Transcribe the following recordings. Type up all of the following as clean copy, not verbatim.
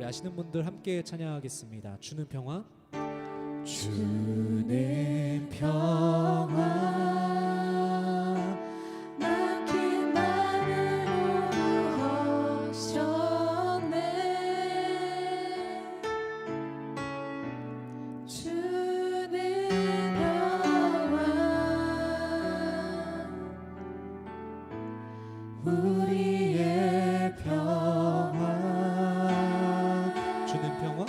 우리 아시는 분들 함께 찬양하겠습니다. 주는 평화. 주는 평화 막힌 맘을 모두 허셨네. 주는 평화 우리의 평화. 주는 평화.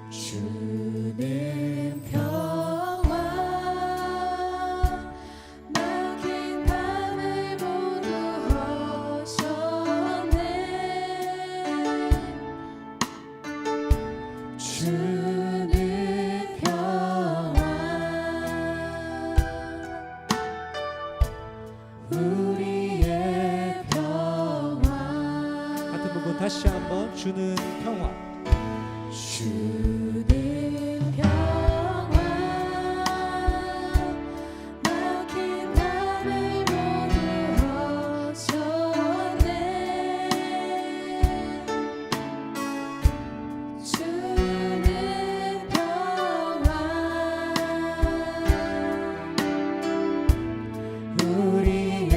주는 평화 막힌 맘을 모두 허셨네. 주는 평화 우리의 평화. 같은 부분 다시 한번. 주는 평화. 주는 평화 막힌 맘을 모두 허셨네. 주는 평화 우리의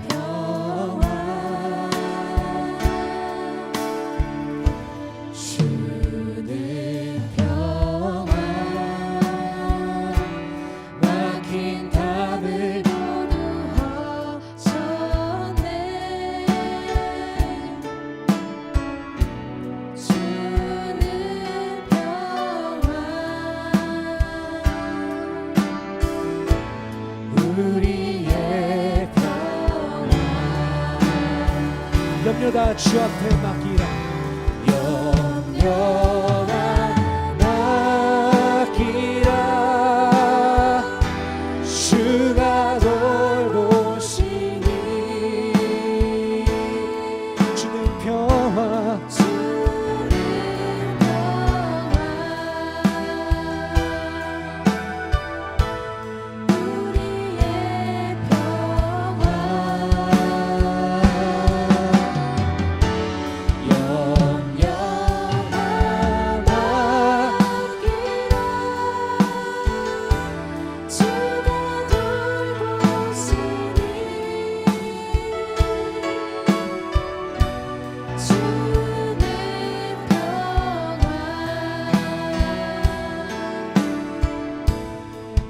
평화. 주는 평화 막힌 담을 모두 허셨네. 주는 평화 우리의 평화. 염려 다 주 앞에 맡기라. 염려가 맡기라. 주가 돌보시니. 주는 평화. 주는 평화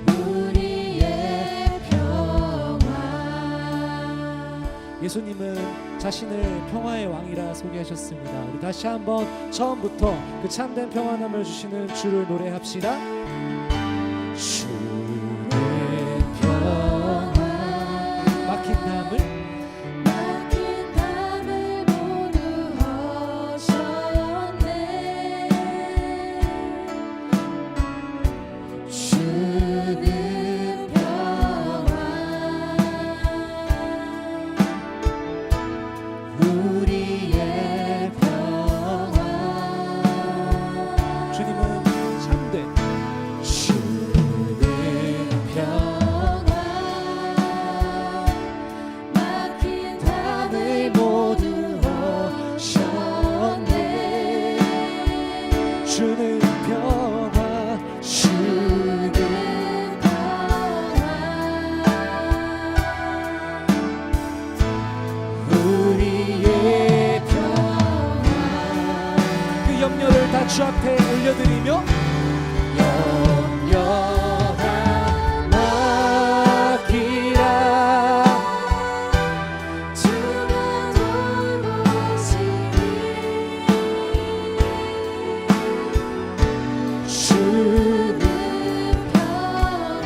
우리의 평화. 예수님은 자신을 평화의 왕이라 소개하셨습니다. 우리 다시 한번 처음부터 그 참된 평안함을 주시는 주를 노래합시다. 주는 평화 막힌 담을 막힌 담을 모두 허셨네. 주는 평화 우리의 평화. 주님은 참된 주는 평화 막힌 담을 모두 허셨네. 주는 평화. 주는 평화 우리의 평화. 그 염려를 다 주 앞에 올려드리며 염려가 맡기라. 주가 돌보시니. 주는 평화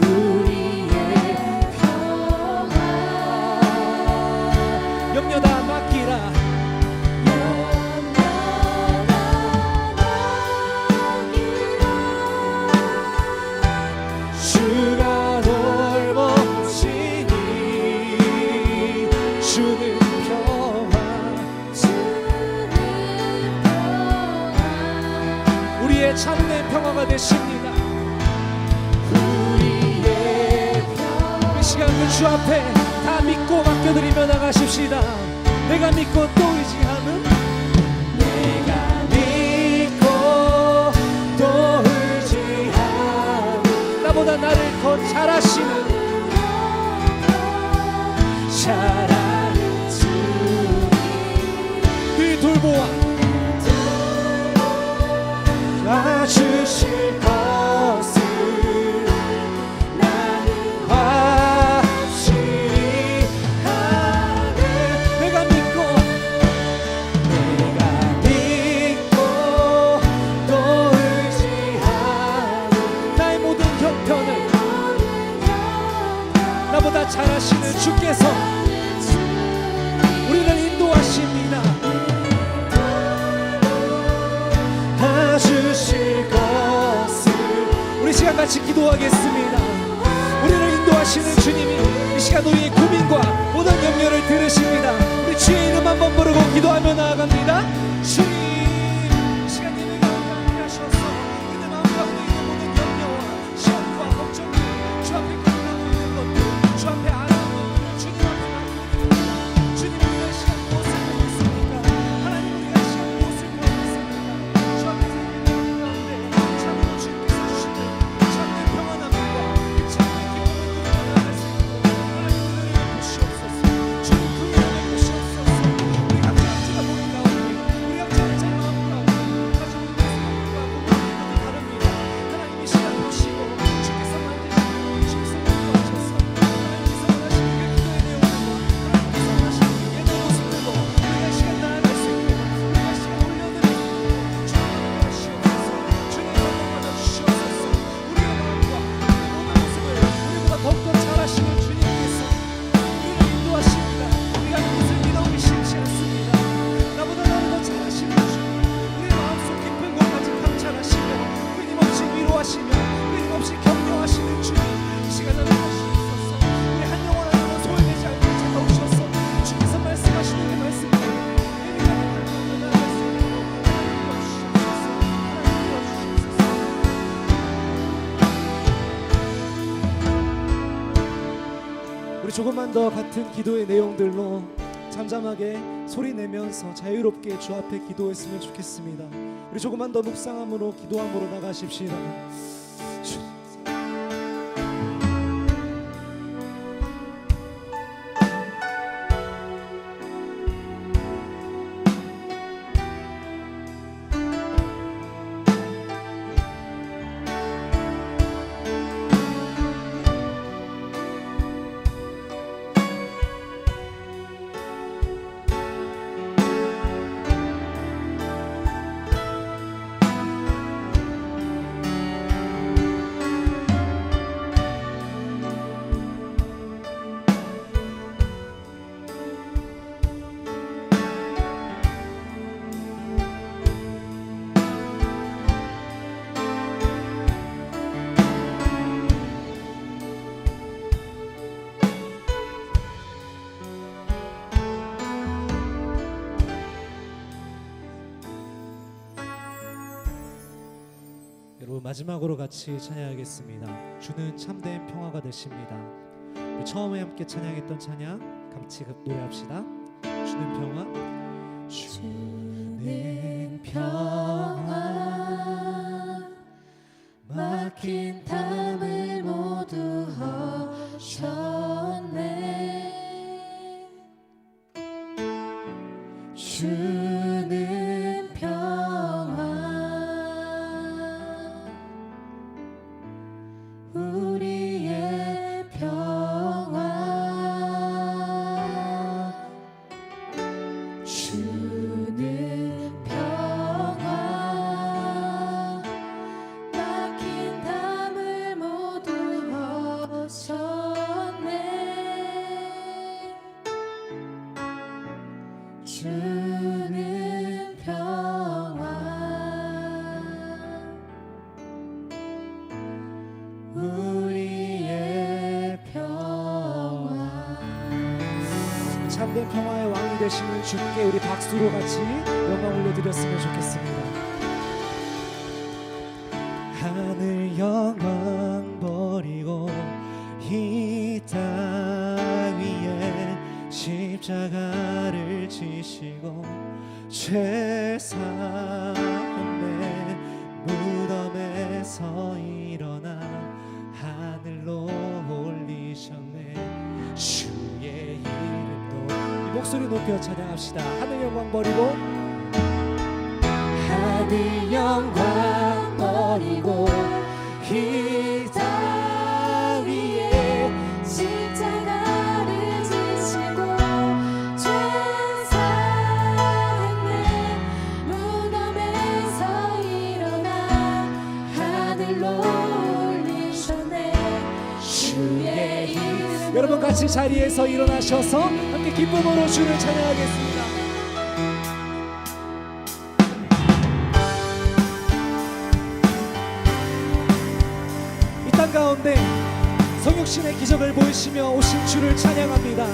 우리의 평화. 염려 다 맡기라. 주가 돌보시니. 주는 평화. 우리의 참된 평화가 되십니다. 우리의 이 시간 그 주 앞에 다 믿고 맡겨드리며 나가십시다. 내가 믿고 또 의지하는, 내가 믿고 또 의지하는, 나보다 나를 더 잘하시는 주님, 그 돌보아 주실 것을 나는 확실히 하네. 내가 믿고 또 의지하는 나의 모든 형편을 나보다 잘하시는 주께서 우리를 인도하십니다. 주실 것을, 우리 시간 같이 기도하겠습니다. 우리를 인도하시는 주님이 이 시간 우리의 고민과 모든 염려를 들으십니다. 우리 주의 이름 한번 부르고 기도하며 나아갑니다. 주님, 이 시간 예배 가운데 함께 하셔서 그들 마음 가운데 있는 모든 염려와 시험과 걱정들, 주 앞에 기도하고 있는 것들, 주 앞에 아뢰는 것들 주님 앞에 맡겨드립니다. 주님, 우리가 이 시간 무엇을 보고 있습니까? 하나님, 우리가 이 시간 무엇을 보고 있습니까? 주 앞에서 예배하는 가운데 참으로 주님께서 주시는 참된 평안함과 그 참된 기쁨을 누리며 나아갈 수 있도록 하나님 은혜를 보시옵소서. 주님 그 은혜를 보시옵소서. 우리 각자가 모인 가운데, 우리 각자의 마음 가운데 가지고 있는 생각과 고민이 다릅니다. 하나님 이 시간 보시고 주께서 만드시고 주께서 인도하셔서 하나님께서 원하시는 그 기도의 내용과 하나님께서 원하시는 그 예배 모습으로 우리가 이 시간 나아갈 수 있도록 우리가 이 시간 올려드릴 수 있도록 주님 인도하시옵소서. 주님 감동받아 주시옵소서. 우리의 마음과 우리의 모든 모습을 우리보다 더욱더 잘하시는 주님께서 우리를 인도하십니다. 우리가 그것을 믿어오기 쉽지 않습니다. 나보다 나를 더 잘하시는 주, 우리의 마음속 깊은 곳까지 감찰하시며 끊임없이 위로하시며 끊임없이 격려하시는 주님, 이 시간 나를 하시옵소서. 우리 한 영혼 한 영혼 소외되지 않고 찾아오셔서 주께서 말씀하시는 그 말씀을 내가 나아갈 수 있도록 하나님 도와주시옵소서. 하나님 도와주시옵소서. 우리 조금만 더 같은 기도의 내용들로 잠잠하게 소리 내면서 자유롭게 주 앞에 기도했으면 좋겠습니다. 우리 조금만 더 묵상함으로 기도함으로 나가십시다. 여러분 마지막으로 같이 찬양하겠습니다. 주는 참된 평화가 되십니다. 우리 처음에 함께 찬양했던 찬양 같이 노래합시다. 주는 평화, 주는 평화 막힌 담을 모두 허셨네. 주는 평화 우리의 평화 주는 평화 막힌 담을 모두 허셨네. 주는 평화 우리의 평화. 참된 평화의 왕이 되시는 주께 우리 박수로 같이 영광 올려드렸으면 좋겠습니다. 하늘 영광 버리고 이 땅 위에 십자가를 지시고 죄사했네. 무덤에서 일어나 하늘로 올리셨네. 주의 이름도 이 목소리 높여 찬양합시다. 하늘 영광 버리고 하늘 영광 버리고 이 땅 위에 십자가를 지시고 죄사했네. 무덤에서 일어나 하늘로 올리셨네. 주의 이름. 여러분 같이 자리에서 일어나셔서 함께 기쁨으로 주를 찬양하겠습니다. 이 땅 가운데 성육신의 기적을 보이시며 오신 주를 찬양합니다.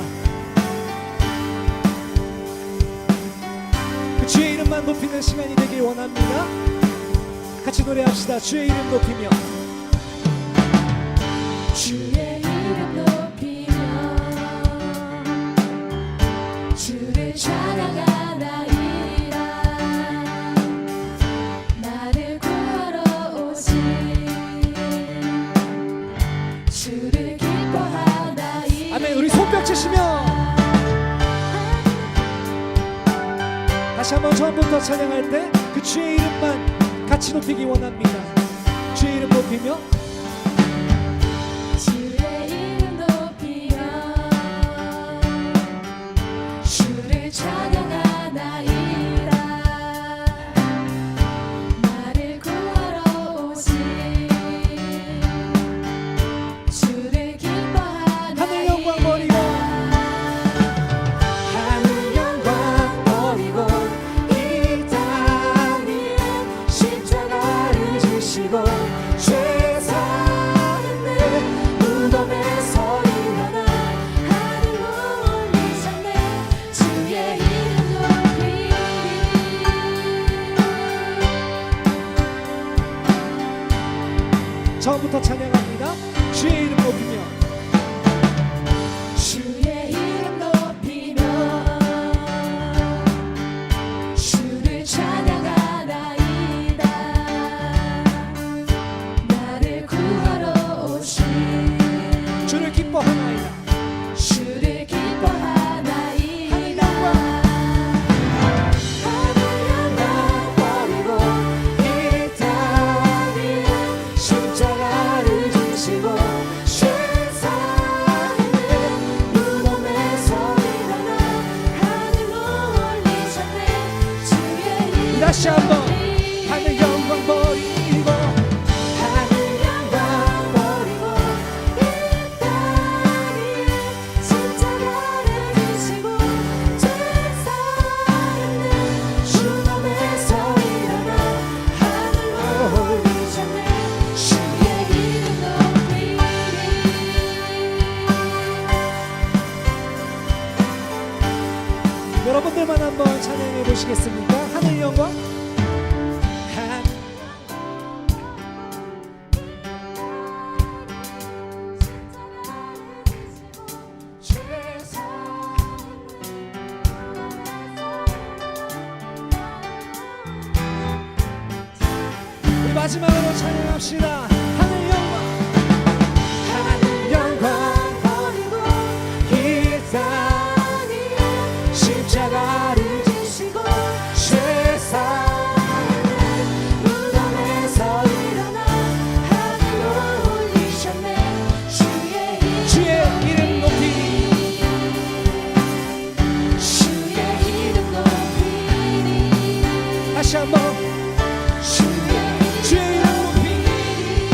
그 주의 이름만 높이는 시간이 되길 원합니다. 같이 노래합시다. 주의 이름 높이며 주의 이름 높이며 주를 찬양하나이다. 나를 구하러 오신 주를 기뻐하나이다. 아멘. 우리 손뼉 치시며 다시 한번 처음부터 찬양할 때 그 주의 이름만 같이 높이기 원합니다. 주의 이름 높이며 주의 이름 높이며 주를 찬양하나이다. 나를 구하러 오신 주를 기뻐하나이다. 하늘 영광 버리고 하늘 영광 버리고 이 땅 위에 십자가를 지시고 죄사했네. 무덤에서 일어나 하늘로 올리셨네. 주의 이름 높이리. 처음부터 찬양합니다. 주의 이름 높이며 주의 이름 높이며 주를 찬양하나이다. 나를 구하러 오신 주를 기뻐하나이다. 주를 기뻐하나이다. 하늘 영광 버리고 이 땅 위에 십자가를 지시고 죄사했네. 무덤에서 일어나 하늘로 올리셨네. 주의 이름 다시 한번 높이리. 하늘 영광 버리고 하늘 영광 버리고 이 땅 위에 십자가를 지시고 죄사했네. 무덤에서 일어나 하늘로 올리셨네. 주의 이름 높이리. 여러분들만 한번 찬양해 보시겠습니까? 하늘 영광 우리 마지막으로 찬양합시다. 하늘 영광 하늘 영광 버리고 이 땅 위에 십자가를 지시고 죄사했네. 무덤에서 일어나 하늘로 올리셨네. 주의 이름 높이리. 주의 이름 높이리. 다시 한번 주의 이름 높이리.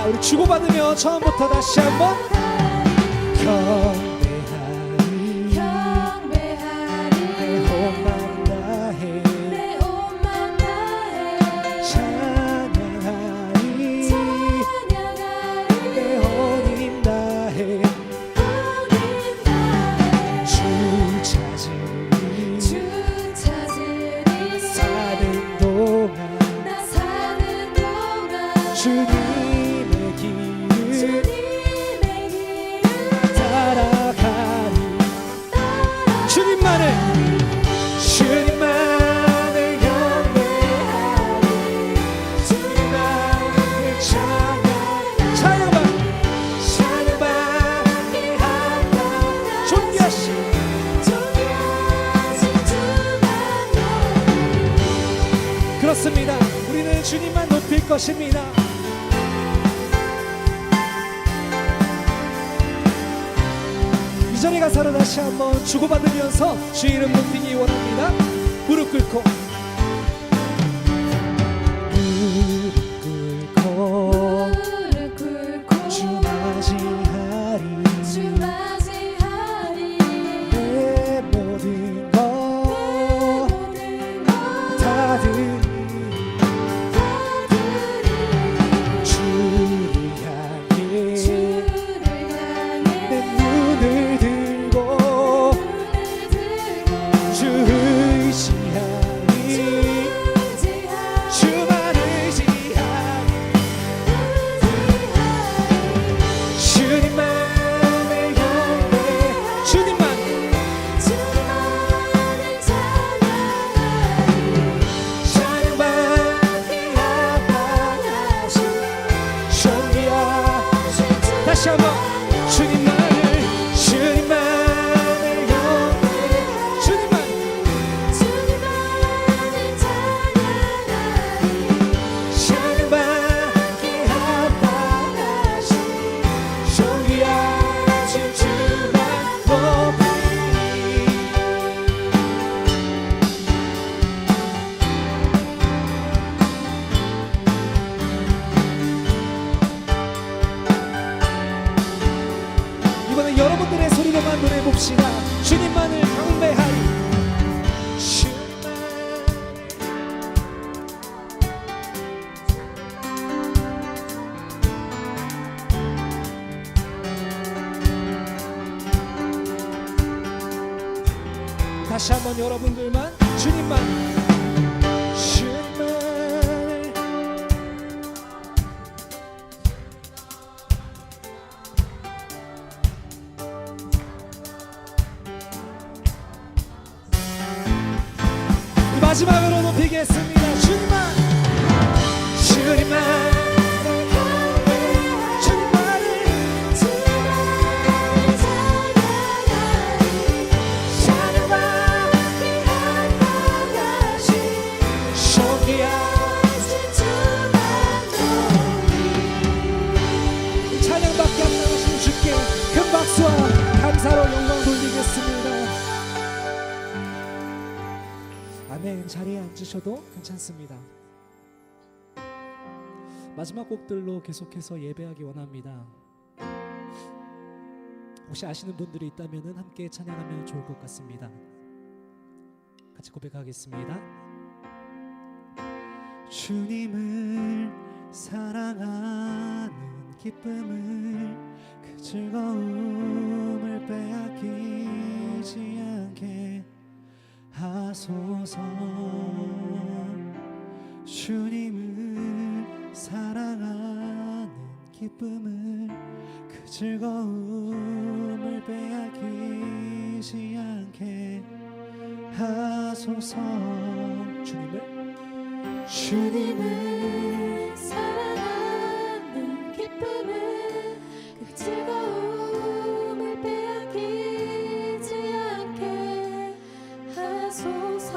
자, 우리 주고받으며 처음부터 다시 한번 경배하리 내 혼만 다해 찬양하리 내 혼인 다해 주 찾으리 사는 동안 주님의 길을 따라가리 주님만을 경배하리 주님만을 찬양받게 한다 존귀하신 그렇습니다. 우리는 주님만 높일 것입니다. 이전의 가사로 다시 한번 주고받으면서 주 이름 높이기 원합니다. 무릎 꿇고 주 맞이하리 내 모든 것 다 드리 주를 향해 내 눈을 들고 주 의지하리 주만 의지하리 주님만을 경배 주님만 찬양받게 합당하신 존귀하신 다시 한번 주님만을 경배 주님만 찬양받게 합당하신 존귀하신 주만 높이리 이번엔 여러분들의 소리로만 노래해봅시다. 주님만을 경배하리 다시 한번 여러분들만 주님만 마지막으로 높이겠습니다. 주님만 찬양받게 합당하신 주께 큰 박수와 감사로 영광 돌리겠습니다. 아멘. 자리에 앉으셔도 괜찮습니다. 마지막 곡들로 계속해서 예배하기 원합니다. 혹시 아시는 분들이 있다면 함께 찬양하면 좋을 것 같습니다. 같이 고백하겠습니다. 주님을 사랑하는 기쁨을 그 즐거움을 빼앗기지 않게 하소서. 주님을 사랑하는 기쁨을 그 즐거움을 빼앗기지 않게 하소서. 주님을 사랑하는 기쁨을 그 즐거움을 빼앗기지 않게 하소서.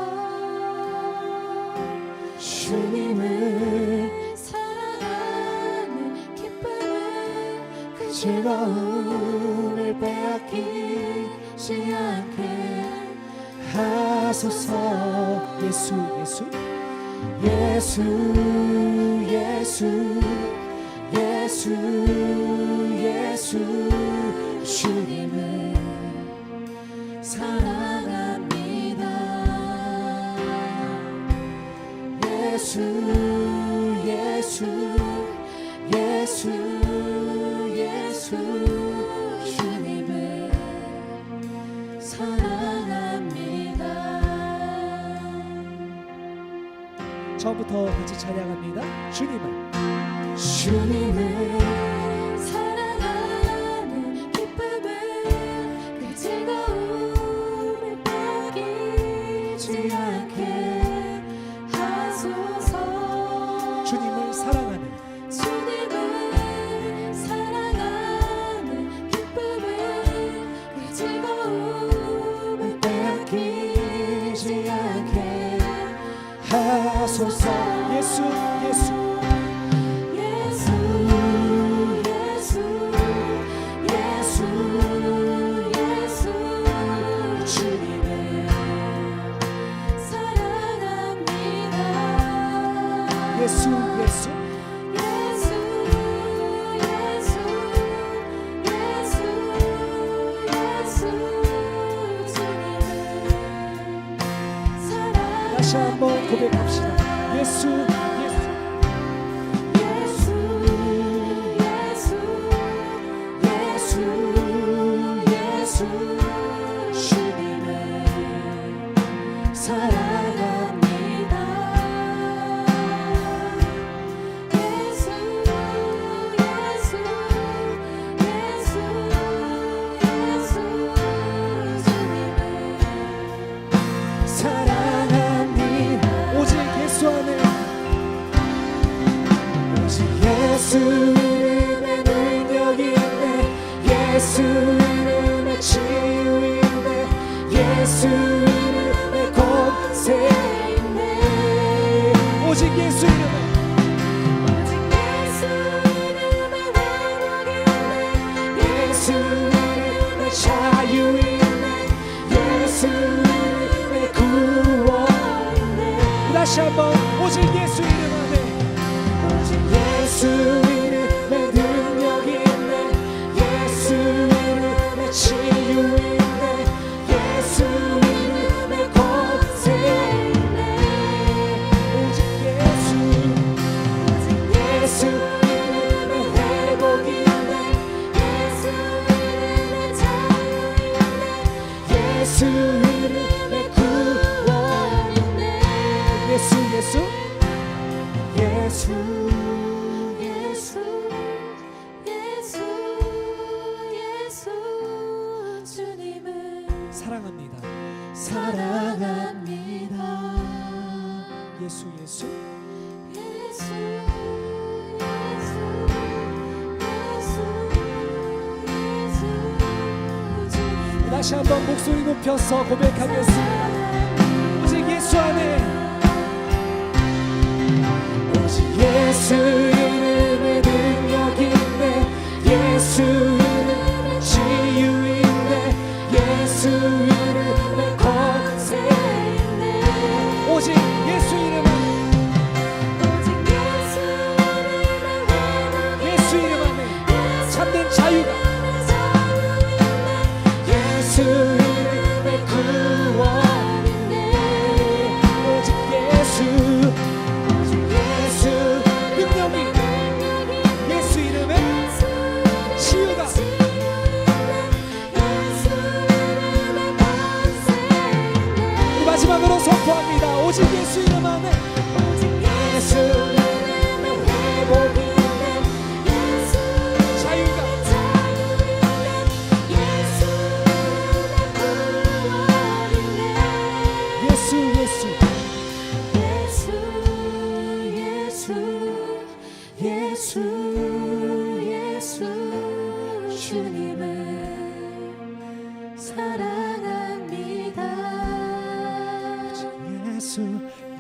주님을 사랑하는 기쁨을 그 즐거움을 빼앗기지 않게 하소서. 예수 예수 예수 예수 예수 예수 주님을 사랑합니다. 예수 예수 예수 예수 주님을 사랑합니다. 처음부터 같이 찬양합니다. 주님을 사랑하는 기쁨을 그 즐거움을 빼앗기지 않게 하소서. 주님을 사랑하는 기쁨을 그 즐거움을 빼앗기지 않게 하소서. 예수 예수 예수 예수 다시 한번 고백합시다. 예수 예수 주님을 사랑합니다. 사랑합니다. 오직 예수 안에 오직 예수 이름에 능력이 있네. 예수 이름에 치유 있네. 예수 이름에 권세 있네. 오직 예수 이름에 예수 이름에 자유 있네. 예수 이름에 구원 있네. 다시 한번 오직 예수 이름 안에 오직 예수 이름에 능력이 있네. 예수 이름에 치유 있네. 예수 이름에 권세 있네. 오직 예수 이름에 회복이 있네. 예수 이름에 구원 있네. 예수 예수 예수 주님을 사랑합니다. 사랑합니다. 예수 예수 다시 한번 목소리 높여서 고백하겠습니다. 오직 예수 안에 오직 예수 이름에 능력이 있네. 예수 이름에 치유 있네. 예수 이름에 권세 있네. 오직 예수 이름 안에 예수 이름 안에 참된 자유가 예수 이름에 구원 있네. 오직 예수 능력이 예수 이름에 치유가 우리 마지막으로 선포합니다. 오직 예수 이름 안에 예수 이름에 회복이 있네. 자유가 예수 예수 주님을 사랑합니다.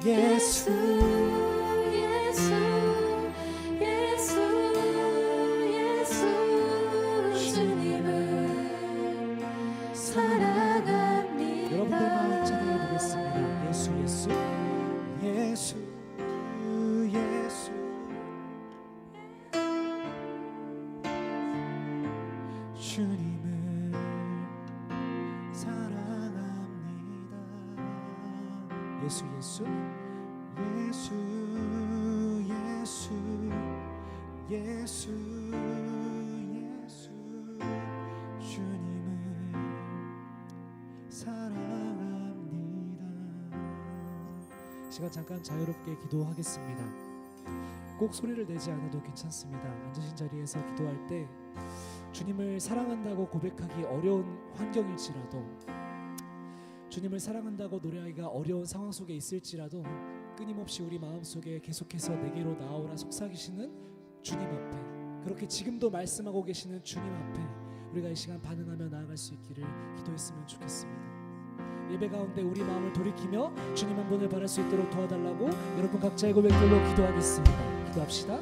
예수 주님을 사랑합니다. 여러분들만 찬양해 보겠습니다. 예수 예수 예수 예수 예수 예수 예수 예수 예수 예수 주님을 사랑합니다. 시간 잠깐 자유롭게 기도하겠습니다. 꼭 소리를 내지 않아도 괜찮습니다. 앉으신 자리에서 기도할 때 주님을 사랑한다고 고백하기 어려운 환경일지라도, 주님을 사랑한다고 노래하기가 어려운 상황 속에 있을지라도 끊임없이 우리 마음속에 계속해서 내게로 나오라 속삭이시는 주님 앞에, 그렇게 지금도 말씀하고 계시는 주님 앞에 우리가 이 시간 반응하며 나아갈 수 있기를 기도했으면 좋겠습니다. 예배 가운데 우리 마음을 돌이키며 주님 한 분을 바랄 수 있도록 도와달라고 여러분 각자의 고백들로 기도하겠습니다. 기도합시다.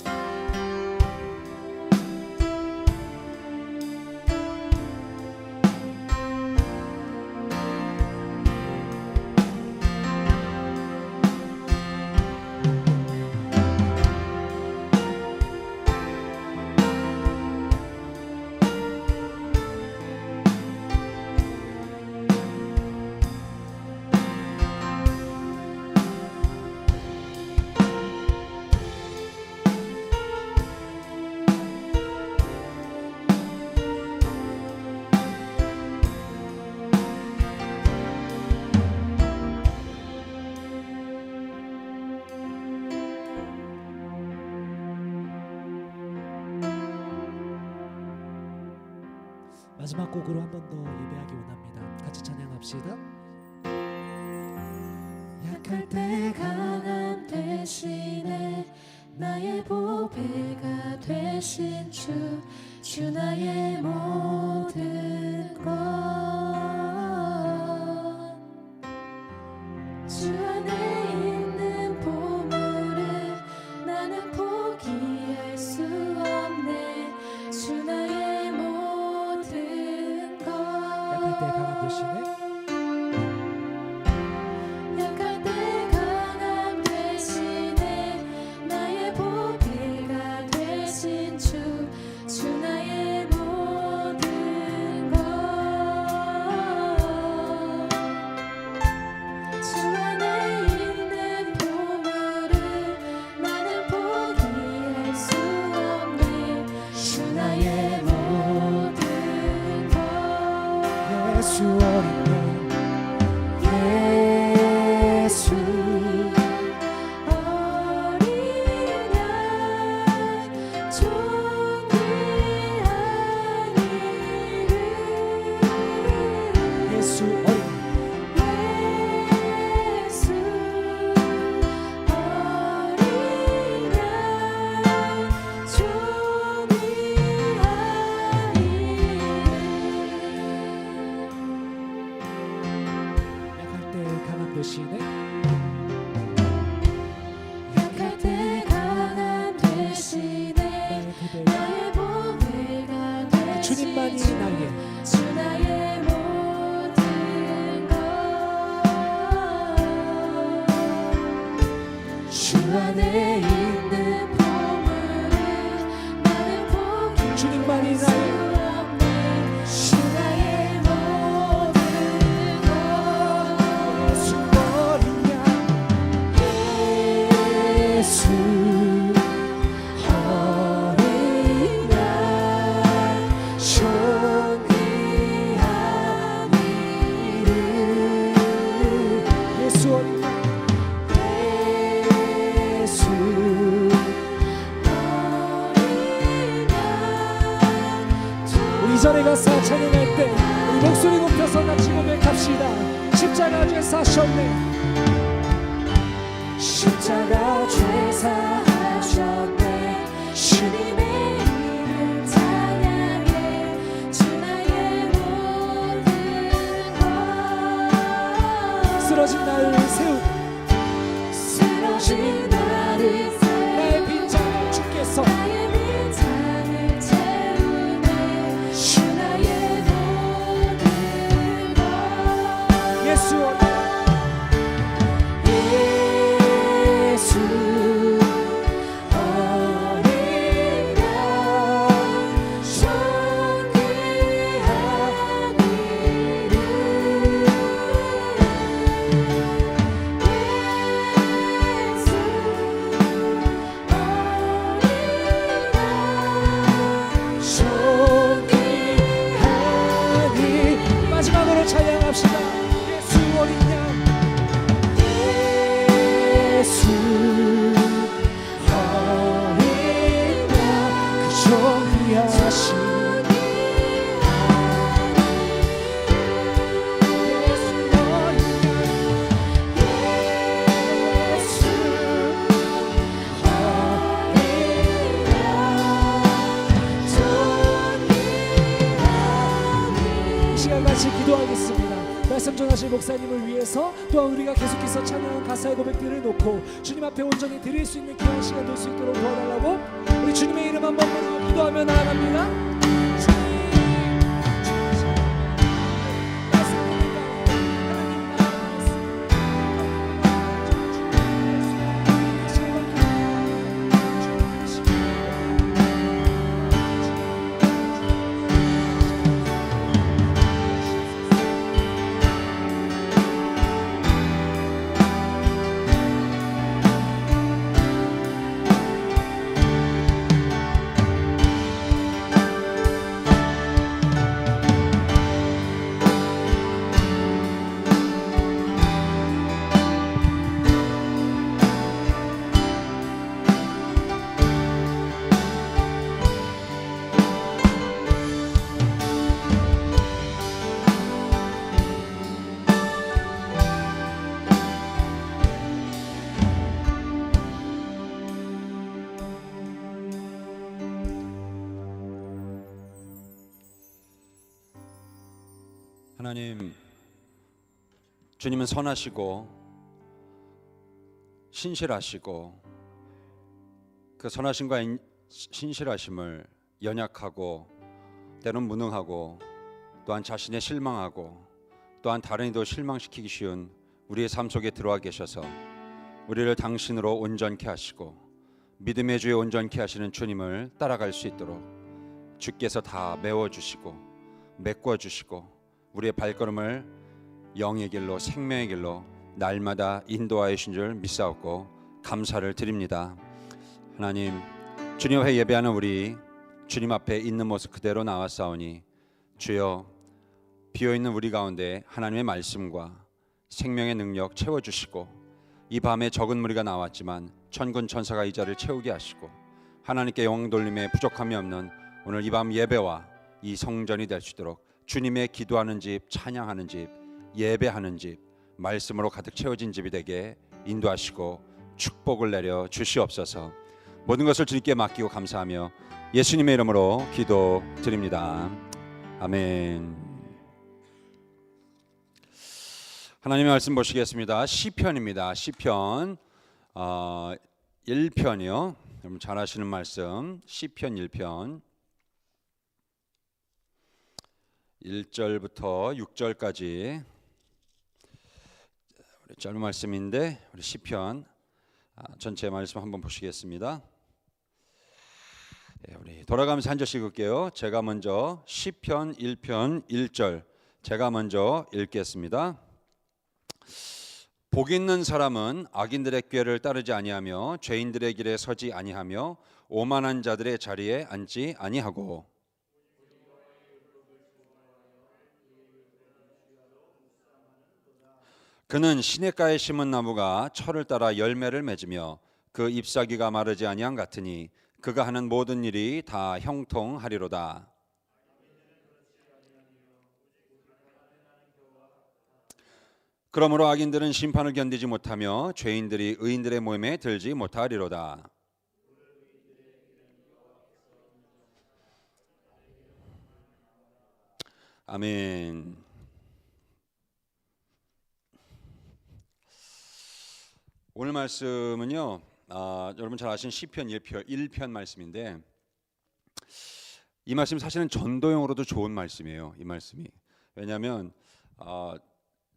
마지막 곡으로 한 번 더 예배하기 원합니다. 같이 찬양합시다. 약할 때 강함 대신에 나의 보배가 되신 주 나의 모든 것. 주 안에 있는 보물을 나는 포기할 수 없네. 주 나의 모든 것. 약할 때 강한 대신에 약할 때 강함 대신에 나의 보배가 되신 주 나의 모든 것. 주 안에 있는 보물을 나는 포기할 수 없네. 주 나의 모든 것. 예수 어린 양 예수 어린 양 존귀한 이름. 예수 어린 예수 어린 양 존귀한 이름. 약할 때 강한 대신에 약할 때 강함 대신에 나의 고백 나의 보배가 되신 주님만이 나의 주 나의 모든 것. 주 안에 있는 보물을 나는 포기할 주님만이 수 나의 없네. 주 나의 모든 것. 예수 어린 양 예수 어린 양 존귀한 이름. 예수 어린 양 예수 어린 양 우리 이 자리에 가서 찬양할 때 우리 목소리 높여서 같이 고백합시다. 십자가 죄 사셨네. 십자가 죄사하셨네. 주님의 이름 찬양해. 주 나의 모든 것. 쓰러진 나를 세우고 쓰러진 나를 나의 빈장을 주께서 나의 빈장을 채우네. 주 나의 모든 것. 예수 어린 예수 나가실 목사님을 위해서 또한 우리가 계속해서 찬양한 가사의 고백들을 놓고 주님 앞에 온전히 드릴 수 있는 귀한 시간 될 수 있도록 도와달라고 우리 주님의 이름 한번 부르고 기도하며 나아갑니다. 하나님, 주님은 선하시고 신실하시고 그 선하심과 신실하심을 연약하고 때론 무능하고 또한 자신에 실망하고 또한 다른 이도 실망시키기 쉬운 우리의 삶 속에 들어와 계셔서 우리를 당신으로 온전케 하시고 믿음의 주에 온전케 하시는 주님을 따라갈 수 있도록 주께서 다 메워주시고 메꿔주시고 우리의 발걸음을 영의 길로 생명의 길로 날마다 인도하여 주신 줄 믿사옵고 감사를 드립니다. 하나님, 주님 앞에 예배하는 우리 주님 앞에 있는 모습 그대로 나왔사오니 주여 비어있는 우리 가운데 하나님의 말씀과 생명의 능력 채워주시고 이 밤에 적은 무리가 나왔지만 천군 천사가 이 자리를 채우게 하시고 하나님께 영광 돌림에 부족함이 없는 오늘 이 밤 예배와 이 성전이 될 수 있도록 주님의 기도하는 집, 찬양하는 집, 예배하는 집, 말씀으로 가득 채워진 집이 되게 인도하시고 축복을 내려 주시옵소서. 모든 것을 주님께 맡기고 감사하며 예수님의 이름으로 기도드립니다. 아멘. 하나님의 말씀 보시겠습니다. 시편입니다. 시편 1편이요. 여러분 잘 아시는 말씀. 시편 1편 1절부터 6절까지 짧은 말씀인데 우리 시편 전체 말씀 한번 보시겠습니다. 우리 돌아가면서 한 절씩 읽을게요. 제가 먼저 시편 1편 1절 제가 먼저 읽겠습니다. 복 있는 사람은 악인들의 꾀를 따르지 아니하며 죄인들의 길에 서지 아니하며 오만한 자들의 자리에 앉지 아니하고 그는 시냇가에 심은 나무가 철을 따라 열매를 맺으며 그 잎사귀가 마르지 아니한 같으니 그가 하는 모든 일이 다 형통하리로다. 그러므로 악인들은 심판을 견디지 못하며 죄인들이 의인들의 모임에 들지 못하리로다. 아멘. 오늘 말씀은요, 여러분 잘 아시는 시편 1편 말씀인데 이 말씀 사실은 전도용으로도 좋은 말씀이에요. 이 말씀이 왜냐하면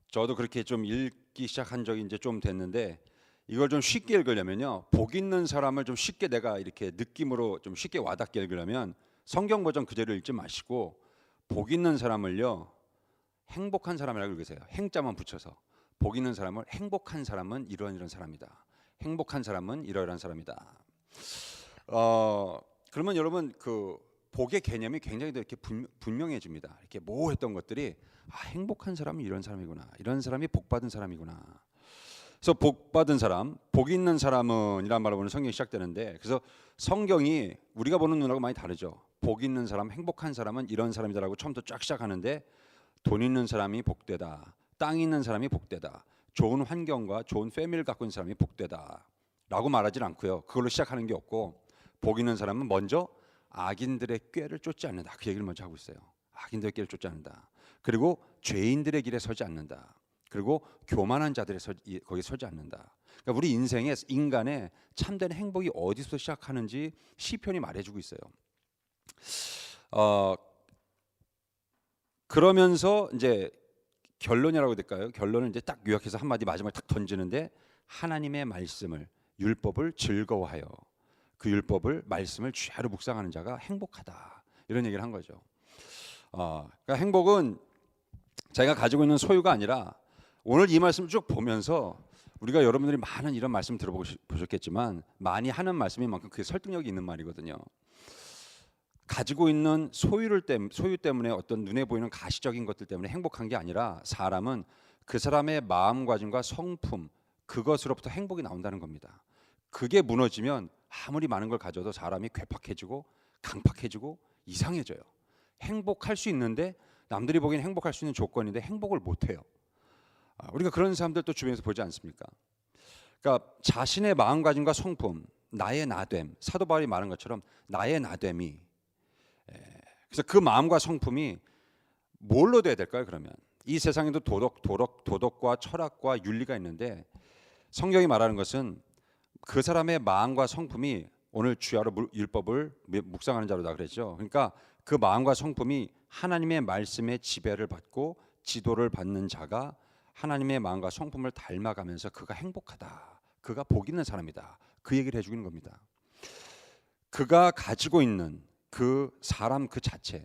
저도 그렇게 좀 읽기 시작한 적이 이제 좀 됐는데 이걸 좀 쉽게 읽으려면요, 복 있는 사람을 좀 쉽게 내가 이렇게 느낌으로 좀 쉽게 와닿게 읽으려면 성경 버전 그대로 읽지 마시고 복 있는 사람을요 행복한 사람이라고 읽으세요. 행자만 붙여서 복 있는 사람을 행복한 사람은 이런 사람이다. 행복한 사람은 이러이러한 사람이다. 그러면 여러분 그 복의 개념이 굉장히 이렇게 분명해집니다. 이렇게 모호했던 것들이 행복한 사람은 이런 사람이구나. 이런 사람이 복 받은 사람이구나. 그래서 복 받은 사람, 복 있는 사람은 이란 말을 보는 성경이 시작되는데 그래서 성경이 우리가 보는 눈하고 많이 다르죠. 복 있는 사람, 행복한 사람은 이런 사람이다라고 처음부터 쫙 시작하는데 돈 있는 사람이 복되다. 땅 있는 사람이 복되다. 좋은 환경과 좋은 패밀리를 갖고 있는 사람이 복되다 라고 말하진 않고요. 그걸로 시작하는 게 없고 복 있는 사람은 먼저 악인들의 꾀를 쫓지 않는다. 그 얘기를 먼저 하고 있어요. 악인들의 꾀를 쫓지 않는다. 그리고 죄인들의 길에 서지 않는다. 그리고 교만한 자들이 거기 서지 않는다. 그러니까 우리 인생에 인간의 참된 행복이 어디서 시작하는지 시편이 말해주고 있어요. 그러면서 이제 결론이라고 될까요? 결론을 이제 딱 요약해서 한마디 마지막에 딱 던지는데 하나님의 말씀을 율법을 즐거워하여 그 율법을 말씀을 주야로 묵상하는 자가 행복하다. 이런 얘기를 한 거죠. 그러니까 행복은 자기가 가지고 있는 소유가 아니라 오늘 이 말씀을 쭉 보면서 우리가 여러분들이 많은 이런 말씀 들어보셨겠지만 많이 하는 말씀인 만큼 그게 설득력이 있는 말이거든요. 가지고 있는 소유 때문에 어떤 눈에 보이는 가시적인 것들 때문에 행복한 게 아니라 사람은 그 사람의 마음가짐과 성품 그것으로부터 행복이 나온다는 겁니다. 그게 무너지면 아무리 많은 걸 가져도 사람이 괴팍해지고 강팍해지고 이상해져요. 행복할 수 있는데 남들이 보기엔 행복할 수 있는 조건인데 행복을 못해요. 우리가 그런 사람들 또 주변에서 보지 않습니까? 그러니까 자신의 마음가짐과 성품, 나의 나됨, 사도 바울이 말한 것처럼 나의 나됨이 그래서 그 마음과 성품이 뭘로 돼야 될까요? 그러면 이 세상에도 도덕과 철학과 윤리가 있는데 성경이 말하는 것은 그 사람의 마음과 성품이 오늘 주야로 율법을 묵상하는 자로다 그랬죠. 그러니까 그 마음과 성품이 하나님의 말씀의 지배를 받고 지도를 받는 자가 하나님의 마음과 성품을 닮아가면서 그가 행복하다. 그가 복 있는 사람이다. 그 얘기를 해주는 겁니다. 그가 가지고 있는 그 사람 그 자체.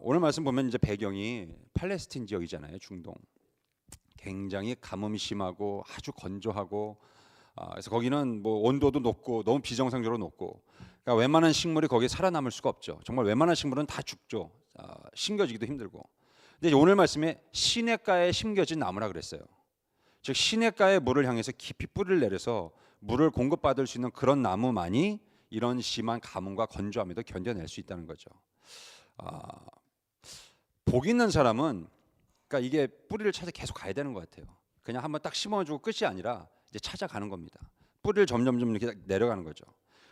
오늘 말씀 보면 이제 배경이 팔레스틴 지역이잖아요. 중동. 굉장히 가뭄이 심하고 아주 건조하고 그래서 거기는 뭐 온도도 높고 너무 비정상적으로 높고 그러니까 웬만한 식물이 거기에 살아남을 수가 없죠. 정말 웬만한 식물은 다 죽죠. 심겨지기도 힘들고. 근데 오늘 말씀에 시냇가에 심겨진 나무라 그랬어요. 즉 시냇가의 물을 향해서 깊이 뿌리를 내려서 물을 공급받을 수 있는 그런 나무만이 이런 심한 가뭄과 건조함에도 견뎌낼 수 있다는 거죠. 복 있는 사람은 그러니까 이게 뿌리를 찾아 계속 가야 되는 것 같아요. 그냥 한번 딱 심어주고 끝이 아니라 이제 찾아가는 겁니다. 뿌리를 점점점 이렇게 내려가는 거죠.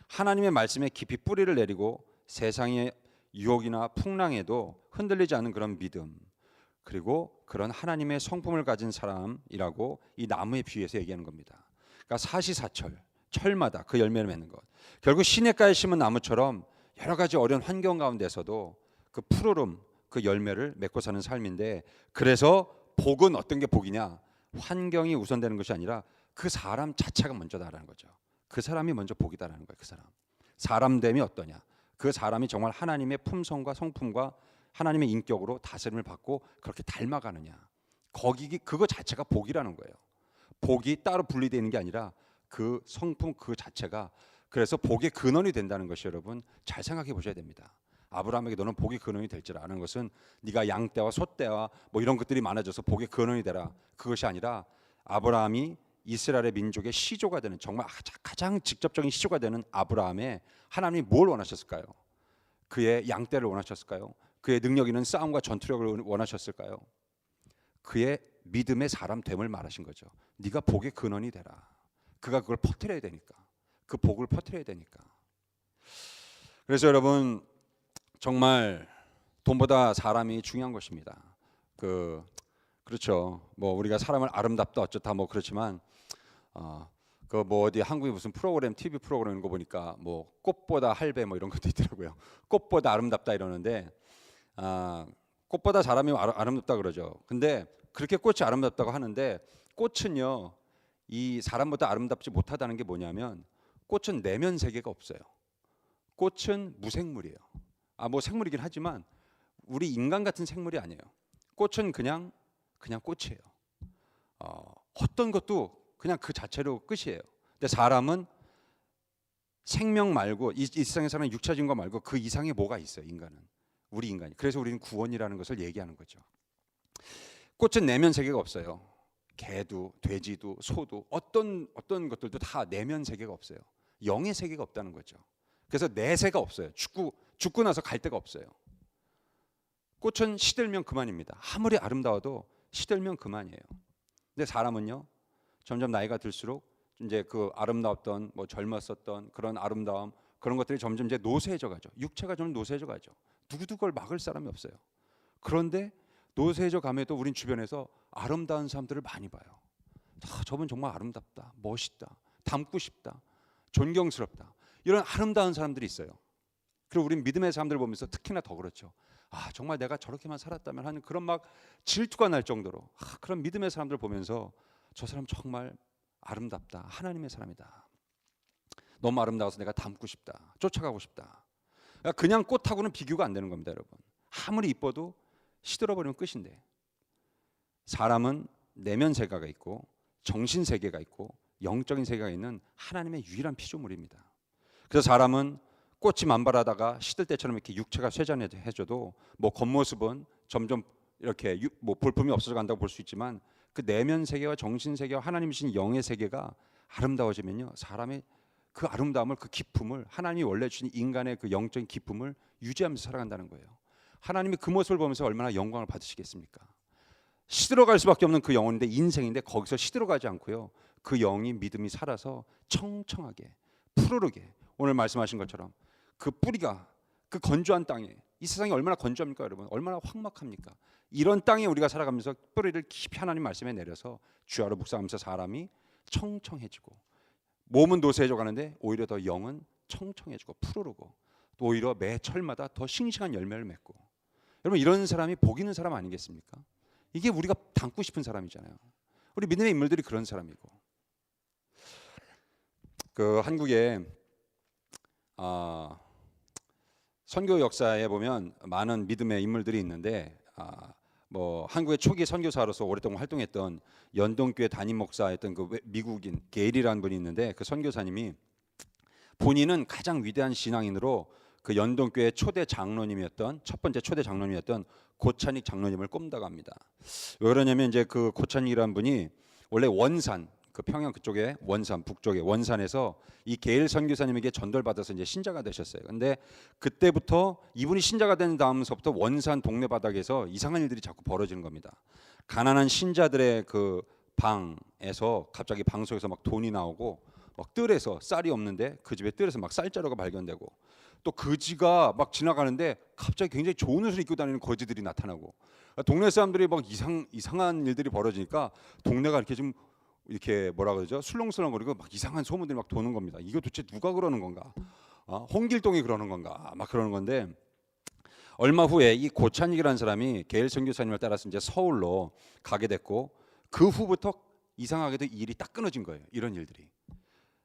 하나님의 말씀에 깊이 뿌리를 내리고 세상의 유혹이나 풍랑에도 흔들리지 않는 그런 믿음 그리고 그런 하나님의 성품을 가진 사람이라고 이 나무에 비유해서 얘기하는 겁니다. 그러니까 사시사철 철마다 그 열매를 맺는 것. 결국 시냇가에 심은 나무처럼 여러 가지 어려운 환경 가운데서도 그 푸르름 그 열매를 맺고 사는 삶인데 그래서 복은 어떤 게 복이냐? 환경이 우선되는 것이 아니라 그 사람 자체가 먼저다라는 거죠. 그 사람이 먼저 복이다라는 거예요. 그 사람됨이 어떠냐? 그 사람이 정말 하나님의 품성과 성품과 하나님의 인격으로 다스림을 받고 그렇게 닮아가느냐? 그거 자체가 복이라는 거예요. 복이 따로 분리되는 게 아니라 그 성품 그 자체가 그래서 복의 근원이 된다는 것이 여러분 잘 생각해 보셔야 됩니다. 아브라함에게 너는 복의 근원이 될 줄 아는 것은 네가 양떼와 소떼와 뭐 이런 것들이 많아져서 복의 근원이 되라. 그것이 아니라 아브라함이 이스라엘의 민족의 시조가 되는 정말 가장 직접적인 시조가 되는 아브라함에 하나님이 뭘 원하셨을까요? 그의 양떼를 원하셨을까요? 그의 능력 있는 싸움과 전투력을 원하셨을까요? 그의 믿음의 사람됨을 말하신 거죠. 네가 복의 근원이 되라. 그가 그걸 퍼뜨려야 되니까. 그 복을 퍼뜨려야 되니까. 그래서 여러분 정말 돈보다 사람이 중요한 것입니다. 그렇죠. 뭐 우리가 사람을 아름답다 어쩌다 뭐 그렇지만 그 뭐 어디 한국에 무슨 프로그램 TV 프로그램 이런 거 보니까 뭐 꽃보다 할배 뭐 이런 것도 있더라고요. 꽃보다 아름답다 이러는데 꽃보다 사람이 아름답다 그러죠. 근데 그렇게 꽃이 아름답다고 하는데 꽃은요 이 사람보다 아름답지 못하다는 게 뭐냐면 꽃은 내면 세계가 없어요. 꽃은 무생물이에요. 뭐 생물이긴 하지만 우리 인간 같은 생물이 아니에요. 꽃은 그냥 꽃이에요. 어떤 것도 그냥 그 자체로 끝이에요. 근데 사람은 생명 말고 이 세상에서는 육체적인 거 말고 그 이상의 뭐가 있어요. 인간은 우리 인간이. 그래서 우리는 구원이라는 것을 얘기하는 거죠. 꽃은 내면 세계가 없어요. 개도 돼지도 소도 어떤 것들도 다 내면 세계가 없어요. 영의 세계가 없다는 거죠. 그래서 내세가 없어요. 죽고 나서 갈 데가 없어요. 꽃은 시들면 그만입니다. 아무리 아름다워도 시들면 그만이에요. 근데 사람은요 점점 나이가 들수록 이제 그 아름다웠던 뭐 젊었었던 그런 아름다움 그런 것들이 점점 이제 노쇠해져 가죠. 육체가 좀 노쇠해져 가죠. 누구도 그걸 막을 사람이 없어요. 그런데 노세조 가면도 우린 주변에서 아름다운 사람들을 많이 봐요. 저분 정말 아름답다, 멋있다, 닮고 싶다, 존경스럽다, 이런 아름다운 사람들이 있어요. 그리고 우린 믿음의 사람들 보면서 특히나 더 그렇죠. 정말 내가 저렇게만 살았다면 하는 그런 막 질투가 날 정도로 그런 믿음의 사람들 보면서 저 사람 정말 아름답다, 하나님의 사람이다, 너무 아름다워서 내가 닮고 싶다, 쫓아가고 싶다. 그냥 꽃하고는 비교가 안 되는 겁니다, 여러분. 아무리 이뻐도 시들어버리면 끝인데, 사람은 내면 세계가 있고 정신 세계가 있고 영적인 세계가 있는 하나님의 유일한 피조물입니다. 그래서 사람은 꽃이 만발하다가 시들 때처럼 이렇게 육체가 쇠잔해져도 뭐 겉모습은 점점 이렇게 뭐 볼품이 없어져 간다고 볼 수 있지만, 그 내면 세계와 정신 세계와 하나님이신 영의 세계가 아름다워지면요, 사람의 그 아름다움을, 그 기쁨을, 하나님이 원래 주신 인간의 그 영적인 기쁨을 유지하면서 살아간다는 거예요. 하나님이 그 모습을 보면서 얼마나 영광을 받으시겠습니까? 시들어갈 수밖에 없는 그 영혼인데, 인생인데, 거기서 시들어가지 않고요, 그 영이 믿음이 살아서 청청하게 푸르르게, 오늘 말씀하신 것처럼 그 뿌리가 그 건조한 땅에, 이 세상이 얼마나 건조합니까 여러분? 얼마나 황막합니까? 이런 땅에 우리가 살아가면서 뿌리를 깊이 하나님 말씀에 내려서 주야로 묵상하면서 사람이 청청해지고, 몸은 노쇠해져 가는데 오히려 더 영은 청청해지고 푸르르고, 또 오히려 매 철마다 더 싱싱한 열매를 맺고. 여러분, 이런 사람이 복 있는 사람 아니겠습니까? 이게 우리가 닮고 싶은 사람이잖아요. 우리 믿음의 인물들이 그런 사람이고. 그 한국의 선교 역사에 보면 많은 믿음의 인물들이 있는데, 뭐 한국의 초기 선교사로서 오랫동안 활동했던 연동교회 담임 목사였던 그 미국인 게일이라는 분이 있는데, 그 선교사님이 본인은 가장 위대한 신앙인으로 그 연동교회 초대 장로님이었던, 첫 번째 초대 장로님이었던 고찬익 장로님을 꼽는다고 합니다. 왜 그러냐면, 이제 그 고찬익이라는 분이 원래 원산, 그 평양 그쪽에 원산, 북쪽에 원산에서 이 게일 선교사님에게 전도받아서 이제 신자가 되셨어요. 근데 그때부터 이분이 신자가 된 다음서부터 원산 동네 바닥에서 이상한 일들이 자꾸 벌어지는 겁니다. 가난한 신자들의 그 방에서 갑자기 방 속에서 막 돈이 나오고, 막 뜰에서 쌀이 없는데 그 집에 뜰에서 막 쌀자루가 발견되고, 또 거지가 막 지나가는데 갑자기 굉장히 좋은 옷을 입고 다니는 거지들이 나타나고, 동네 사람들이 막 이상한 일들이 벌어지니까 동네가 이렇게 좀 이렇게 뭐라 그러죠? 술렁술렁거리고 막 이상한 소문들이 막 도는 겁니다. 이거 도대체 누가 그러는 건가? 홍길동이 그러는 건가? 막 그러는 건데, 얼마 후에 이 고찬익이라는 사람이 게일 선교사님을 따라서 이제 서울로 가게 됐고, 그 후부터 이상하게도 일이 딱 끊어진 거예요. 이런 일들이.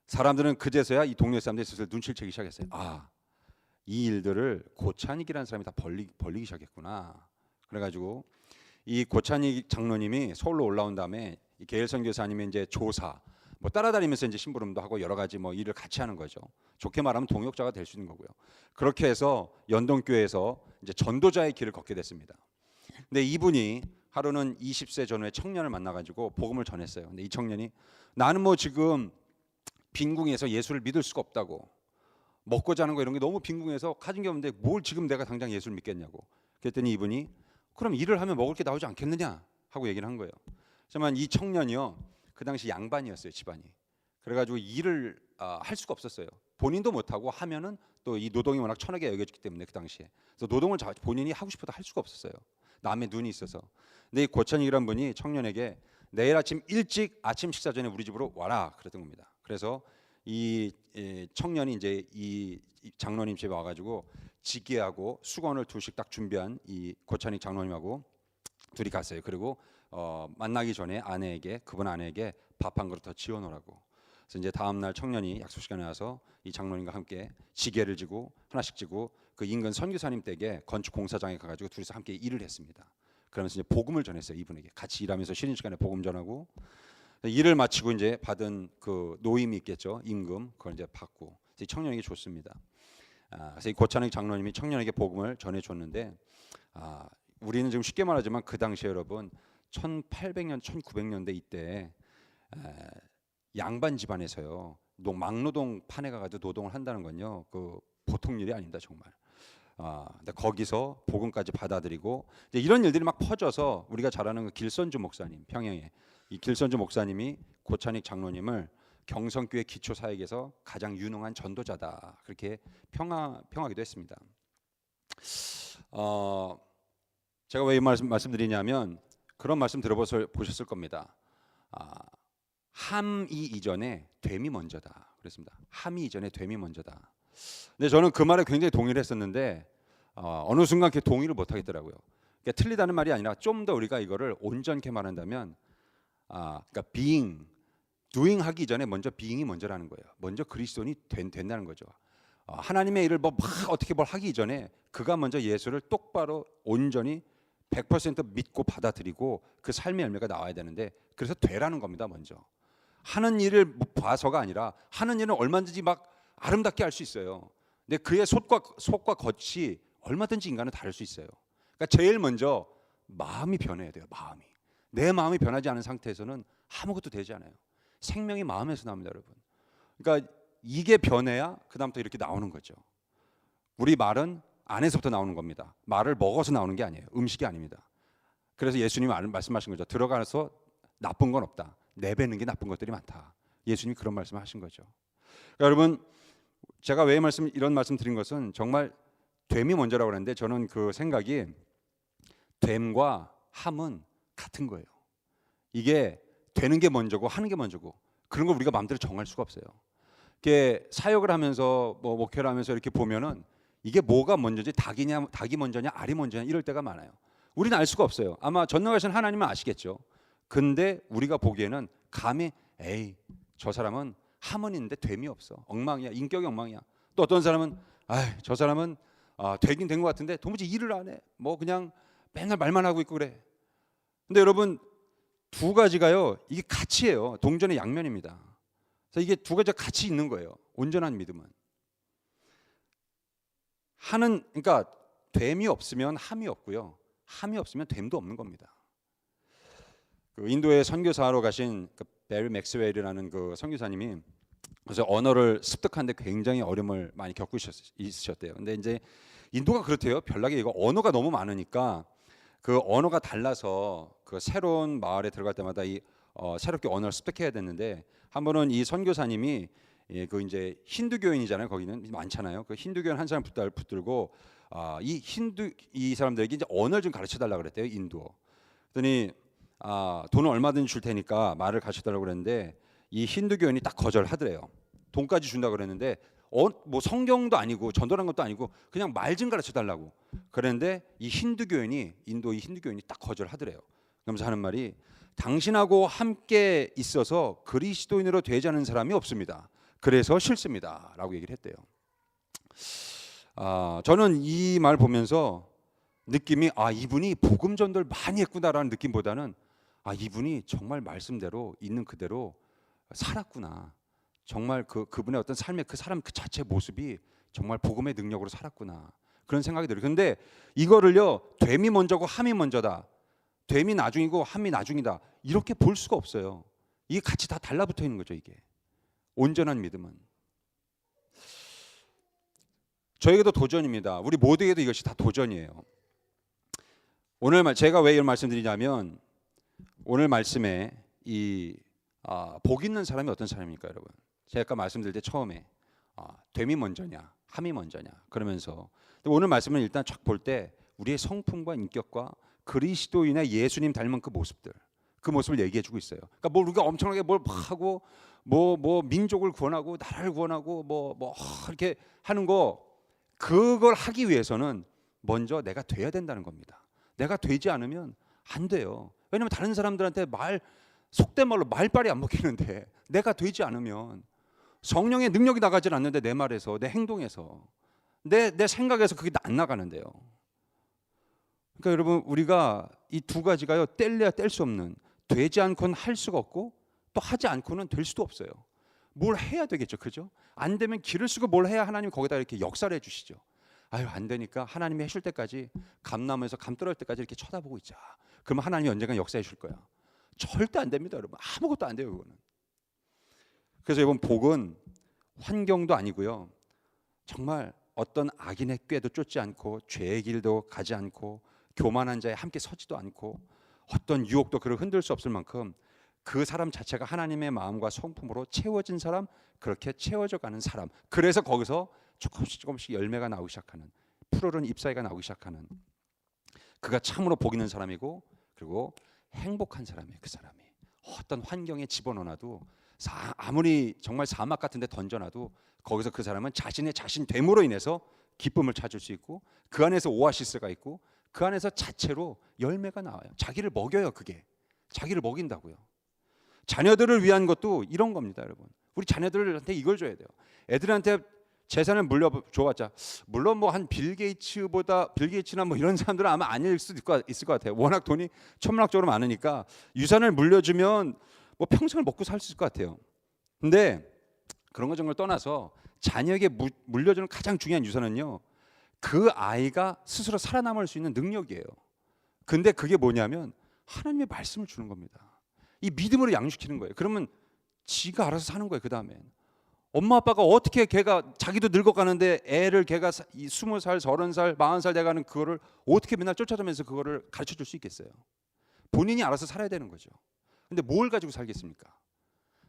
사람들은 그제서야, 이 동네 사람들이 슬슬 눈치를 채기 시작했어요. 이 일들을 고찬익이라는 사람이 다 벌리기 시작했구나. 그래가지고 이 고찬익 장로님이 서울로 올라온 다음에 이 게일 선교사님이 이제 조사, 뭐 따라다니면서 이제 심부름도 하고 여러 가지 뭐 일을 같이 하는 거죠. 좋게 말하면 동역자가 될 수 있는 거고요. 그렇게 해서 연동교회에서 이제 전도자의 길을 걷게 됐습니다. 근데 이분이 하루는 20세 전후의 청년을 만나가지고 복음을 전했어요. 근데 이 청년이, 나는 뭐 지금 빈궁에서 예수를 믿을 수가 없다고, 먹고 자는 거 이런 게 너무 빈궁해서 가진 게 없는데 뭘 지금 내가 당장 예수를 믿겠냐고. 그랬더니 이분이, 그럼 일을 하면 먹을 게 나오지 않겠느냐 하고 얘기를 한 거예요. 하지만 이 청년이요, 그 당시 양반이었어요, 집안이. 그래가지고 일을 할 수가 없었어요. 본인도 못하고 하면은 또 이 노동이 워낙 천하게 여겨졌기 때문에 그 당시에. 그래서 노동을 본인이 하고 싶어도 할 수가 없었어요. 남의 눈이 있어서. 근데 이 고찬익이란 분이 청년에게 내일 아침 일찍 아침 식사 전에 우리 집으로 와라 그랬던 겁니다. 그래서 이 청년이 이제 이 장로님 집에 와가지고 지게하고 수건을 둘씩 딱 준비한 이 고찬익 장로님하고 둘이 갔어요. 그리고 만나기 전에 그분 아내에게 밥 한 그릇 더 지어놓으라고. 그래서 이제 다음 날 청년이 약속 시간에 와서 이 장로님과 함께 지게를 지고 하나씩 지고 그 인근 선교사님 댁에 건축 공사장에 가가지고 둘이서 함께 일을 했습니다. 그러면서 이제 복음을 전했어요. 이분에게 같이 일하면서 쉬는 시간에 복음 전하고, 일을 마치고 이제 받은 그 노임이 있겠죠. 임금, 그걸 이제 받고 이 청년에게 줬습니다. 그래서 이 고찬익 장로님이 청년에게 복음을 전해줬는데, 우리는 지금 쉽게 말하지만 그 당시에 여러분 1800년, 1900년대 이때 양반 집안에서요, 막노동 판에 가가지고 노동을 한다는 건요, 그 보통 일이 아닙니다, 정말. 근데 거기서 복음까지 받아들이고, 이제 이런 일들이 막 퍼져서 우리가 잘 아는 그 길선주 목사님, 평양에 이 길선주 목사님이 고찬익 장로님을 경성교회 기초 사역에서 가장 유능한 전도자다 그렇게 평하기도 했습니다. 제가 왜 이 말씀드리냐면 그런 말씀 들어보셨을 겁니다. 함이 이전에 됨이 먼저다. 그랬습니다. 함이 이전에 됨이 먼저다. 근데 저는 그 말에 굉장히 동의를 했었는데 어느 순간 그 동의를 못 하겠더라고요. 그러니까 틀리다는 말이 아니라 좀 더 우리가 이거를 온전케 말한다면 그러니까 being, doing 하기 전에 먼저 being이 먼저라는 거예요. 먼저 그리스도인이 된다는 거죠. 하나님의 일을 막 어떻게 뭘 하기 전에 그가 먼저 예수를 똑바로 온전히 100% 믿고 받아들이고 그 삶의 열매가 나와야 되는데 그래서 되라는 겁니다. 먼저 하는 일을 봐서가 아니라 하는 일은 얼마든지 막 아름답게 할 수 있어요. 근데 그의 속과 겉이 얼마든지 인간은 다를 수 있어요. 그러니까 제일 먼저 마음이 변해야 돼요. 내 마음이 변하지 않은 상태에서는 아무것도 되지 않아요. 생명이 마음에서 나옵니다, 여러분. 그러니까 이게 변해야 그 다음부터 이렇게 나오는 거죠. 우리 말은 안에서부터 나오는 겁니다. 말을 먹어서 나오는 게 아니에요. 음식이 아닙니다. 그래서 예수님이 말씀하신 거죠. 들어가서 나쁜 건 없다. 내뱉는 게 나쁜 것들이 많다. 예수님이 그런 말씀을 하신 거죠. 그러니까 여러분, 제가 왜 이런 말씀 드린 것은 정말 됨이 먼저라고 그랬는데 저는 그 생각이 됨과 함은 같은 거예요. 이게 되는 게 먼저고 하는 게 먼저고 그런 걸 우리가 마음대로 정할 수가 없어요. 이게 사역을 하면서 뭐 목회를 하면서 이렇게 보면은 이게 뭐가 먼저지 닭이 먼저냐 알이 먼저냐 이럴 때가 많아요. 우리는 알 수가 없어요. 아마 전능하신 하나님은 아시겠죠. 근데 우리가 보기에는 감히 저 사람은 함은 있는데 됨이 없어. 엉망이야. 인격이 엉망이야. 또 어떤 사람은 저 사람은 되긴 된 것 같은데 도무지 일을 안 해. 뭐 그냥 맨날 말만 하고 있고 그래. 근데 여러분 두 가지가요. 이게 가치예요. 동전의 양면입니다. 그래서 이게 두 가지가 같이 있는 거예요. 온전한 믿음은. 그러니까 됨이 없으면 함이 없고요. 함이 없으면 됨도 없는 겁니다. 그 인도에 선교사로 가신 그 베리 맥스웰이라는 그 선교사님이 그래서 언어를 습득하는데 굉장히 어려움을 많이 겪고 있으셨대요. 근데 이제 인도가 그렇대요. 별나게 이거 언어가 너무 많으니까 그 언어가 달라서 그 새로운 마을에 들어갈 때마다 새롭게 언어를 습득해야 됐는데 한 번은 이 선교사님이 그 이제 힌두교인이잖아요. 거기는 많잖아요. 그 힌두교인 한 사람 붙들고 이 사람들에게 이제 언어를 좀 가르쳐 달라 그랬대요. 인도. 그랬더니 돈을 얼마든지 줄 테니까 말을 가르쳐 달라고 그랬는데 이 힌두교인이 딱 거절하더래요. 돈까지 준다고 그랬는데 뭐 성경도 아니고 전도란 것도 아니고 그냥 말 좀 가르쳐 달라고 그랬는데 인도 이 힌두교인이 딱 거절하더래요. 그러면서 하는 말이 당신하고 함께 있어서 그리스도인으로 되지 않은 사람이 없습니다. 그래서 싫습니다. 라고 얘기를 했대요. 저는 이 말 보면서 느낌이 이분이 복음 전도를 많이 했구나라는 느낌보다는 이분이 정말 말씀대로 있는 그대로 살았구나. 정말 그분의 어떤 삶의 그 사람 그 자체 모습이 정말 복음의 능력으로 살았구나. 그런 생각이 들어요. 근데 이거를요. 됨이 먼저고 함이 먼저다. 됨이 나중이고 함이 나중이다. 이렇게 볼 수가 없어요. 이게 같이 다 달라붙어 있는 거죠. 이게. 온전한 믿음은. 저에게도 도전입니다. 우리 모두에게도 이것이 다 도전이에요. 오늘 제가 왜 이런 말씀드리냐면 오늘 말씀에 복 있는 사람이 어떤 사람입니까, 여러분? 제가 아까 말씀드릴 때 처음에 됨이 먼저냐, 함이 먼저냐 그러면서 오늘 말씀은 일단 쫙 볼 때 우리의 성품과 인격과 그리스도인의 예수님 닮은 그 모습을 얘기해주고 있어요. 그러니까 뭘 우리가 엄청나게 뭘 하고 뭐 민족을 구원하고 나라를 구원하고 뭐 이렇게 하는 그걸 하기 위해서는 먼저 내가 돼야 된다는 겁니다. 내가 되지 않으면 안 돼요. 왜냐하면 다른 사람들한테 속된 말로 말빨이 안 먹히는데 내가 되지 않으면 성령의 능력이 나가질 않는데 내 말에서 내 행동에서 내 생각에서 그게 안 나가는데요. 그러니까 여러분 우리가 이 두 가지가요 뗄래야 뗄 수 없는 되지 않고는 할 수가 없고 또 하지 않고는 될 수도 없어요. 뭘 해야 되겠죠, 그죠? 안 되면 길을 쓰고 뭘 해야 하나님 거기다 이렇게 역사를 해주시죠. 안 되니까 하나님이 해줄 때까지 감나무에서 감 떨어질 때까지 이렇게 쳐다보고 있자. 그러면 하나님이 언젠가 역사해 줄 거야. 절대 안 됩니다, 여러분. 아무것도 안 돼요, 그거는. 그래서 이번 복은 환경도 아니고요. 정말 어떤 악인의 꾀도 쫓지 않고 죄의 길도 가지 않고 교만한 자에 함께 서지도 않고 어떤 유혹도 그를 흔들 수 없을 만큼 그 사람 자체가 하나님의 마음과 성품으로 채워진 사람, 그렇게 채워져 가는 사람. 그래서 거기서 조금씩 열매가 나오기 시작하는, 푸르른 잎사귀가 나오기 시작하는 그가 참으로 복 있는 사람이고 그리고 행복한 사람이에요. 그 사람이 어떤 환경에 집어넣어놔도 아무리 정말 사막 같은 데 던져놔도 거기서 그 사람은 자신의 자신됨으로 인해서 기쁨을 찾을 수 있고 그 안에서 오아시스가 있고 그 안에서 자체로 열매가 나와요. 자기를 먹여요. 그게 자기를 먹인다고요. 자녀들을 위한 것도 이런 겁니다, 여러분. 우리 자녀들한테 이걸 줘야 돼요. 애들한테 재산을 물려줘봤자 물론 뭐 한 빌 게이츠나 뭐 이런 사람들은 아마 아닐 수도 있을 것 같아요. 워낙 돈이 천문학적으로 많으니까 유산을 물려주면 뭐 평생을 먹고 살 수 있을 것 같아요. 근데 그런 거 정말 떠나서 자녀에게 물려주는 가장 중요한 유산은요, 그 아이가 스스로 살아남을 수 있는 능력이에요. 근데 그게 뭐냐면 하나님의 말씀을 주는 겁니다. 이 믿음으로 양육시키는 거예요. 그러면 지가 알아서 사는 거예요. 그 다음엔 엄마 아빠가 어떻게 걔가 자기도 늙어가는데 애를 걔가 20살, 30살, 40살 돼가는 그거를 어떻게 맨날 쫓아다니면서 그거를 가르쳐 줄 수 있겠어요? 본인이 알아서 살아야 되는 거죠. 근데 뭘 가지고 살겠습니까?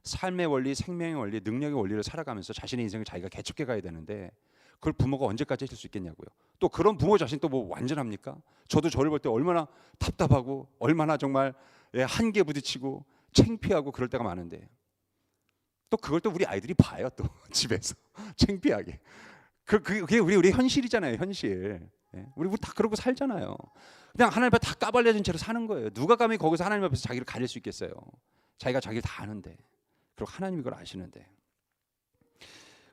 삶의 원리, 생명의 원리, 능력의 원리를 살아가면서 자신의 인생을 자기가 개척해 가야 되는데 그걸 부모가 언제까지 해줄 수 있겠냐고요. 또 그런 부모 자신 또 뭐 완전합니까? 저도 저를 볼 때 얼마나 답답하고 얼마나 정말 한계에 부딪히고 창피하고 그럴 때가 많은데 또 그걸 또 우리 아이들이 봐요. 또 집에서 창피하게. 그게 우리 현실이잖아요. 현실. 우리 다 그러고 살잖아요. 그냥 하나님 앞에 다 까발려진 채로 사는 거예요. 누가 감히 거기서 하나님 앞에서 자기를 가릴 수 있겠어요? 자기가 자기를 다 아는데. 그리고 하나님이 그걸 아시는데.